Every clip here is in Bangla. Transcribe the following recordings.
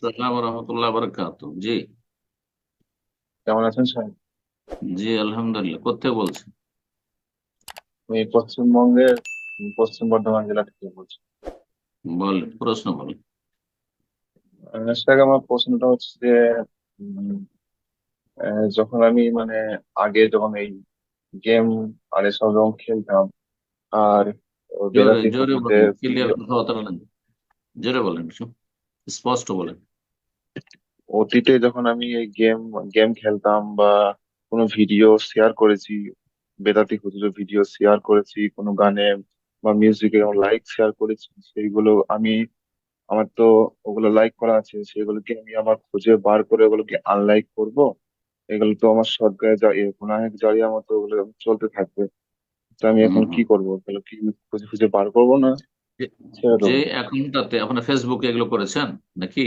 আসসালাম রহমতুল্লাহ বরকাত। জি। কেমন আছেন সাহেব? জি আলহামদুলিল্লাহ। কোথেকে বলছেন? আমি পশ্চিমবঙ্গের পশ্চিম বর্ধমান জেলা থেকে বলছি। বলেন, প্রশ্ন বলেন। সাহেব, আমার প্রশ্নটা হচ্ছে যে উম, যখন আমি মানে আগে যখন এই গেম আর এসব যখন খেলতাম, আর জোরে বেলাতি জোরে বলেন, হুজুরদের ক্লিয়ার কথাবার্তা বলেন। জোরে বলেন, স্পষ্ট বলেন। অতীতে যখন আমি এই গেম গেম খেলতাম বা কোনো ভিডিও শেয়ার করেছি, বেদাতি হুজুরের ভিডিও শেয়ার করেছি কোনো গানে বা মিউজিকে, লাইক শেয়ার করেছি, সেইগুলো আমি আমার তো ওগুলো লাইক করা আছে, সেগুলোকে আমি আবার খুঁজে বার করে ওগুলোকে আনলাইক করব। এগুলো তো আমার সদগায়ে যা গুনাহের জারিয়া মতো ওগুলো চলতে থাকবে। তো আমি হুম এখন হুম। কি করবো? ওগুলো কি খুঁজে খুঁজে বার করবো না যে ছেড়ে যে দেবো? অ্যাকাউন্টটাতে আপনার ফেসবুকে এগুলো করেছেন নাকি?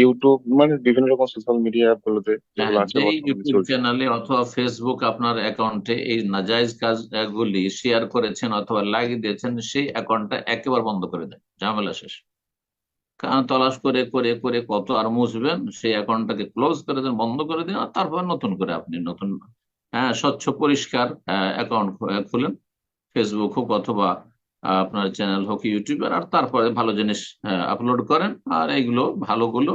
ইউটিউব মানে বিভিন্ন রকম সোশ্যাল মিডিয়া গুলোতে হ্যাঁ, যেগুলো আছে যে বর্তমানে ইউটিউব চলছে। চ্যানেলে অথবা ফেসবুক আপনার অ্যাকাউন্টে এই নাজায়েজ কাজগুলি শেয়ার করেছেন অথবা লাইক দিয়েছেন, সেই অ্যাকাউন্টটা একেবারে বন্ধ করে দেন, ঝামেলা শেষ। কারণ তলাশ করে করে করে কত আর মুছবেন, সেই অ্যাকাউন্টটাকে ক্লোজ করে দেন, বন্ধ করে দিন, আর তারপর নতুন করে আপনি নতুন, হ্যাঁ, স্বচ্ছ পরিষ্কার অ্যাকাউন্ট খুলেন। ফেসবুক হোক অথবা আপনার চ্যানেল হোক ইউটিউবের, আর তারপরে ভালো জিনিস আপলোড করেন। আর এইগুলো ভালোগুলো,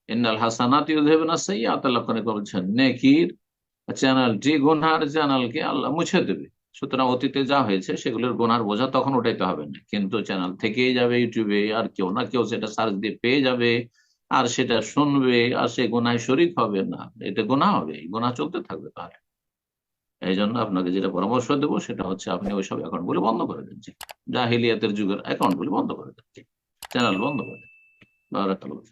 ইন্নাল হাসানাত ইউযহিবুনা সাইয়্যাত, আল্লাহ কোরআনে বলছেন, নেকির চ্যানেলটি গুনহার চ্যানেলকে আল্লাহ মুছে দেবে। সুতরাং অতীতে যা হয়েছে সেগুলোর গুনহার বোঝা তখন উঠাইতে হবে না, কিন্তু চ্যানেল থেকেই যাবে ইউটিউবে, আর কেউ না কেউ সেটা সার্চ দিয়ে পেয়ে যাবে, আর সেটা শুনবে, আর সে গুনায় শরিক হবে না। এটা গুনাহ হবে, এই গুনাহ চলতে থাকবে। তাহলে এই জন্য আপনাকে যেটা পরামর্শ দেবো সেটা হচ্ছে, আপনি ওইসব অ্যাকাউন্ট গুলো বন্ধ করে দিন। জাহিলিয়াতের যুগের অ্যাকাউন্ট গুলো বন্ধ করে দিন, চ্যানেল বন্ধ করে দিন। বারাকাল্লাহ।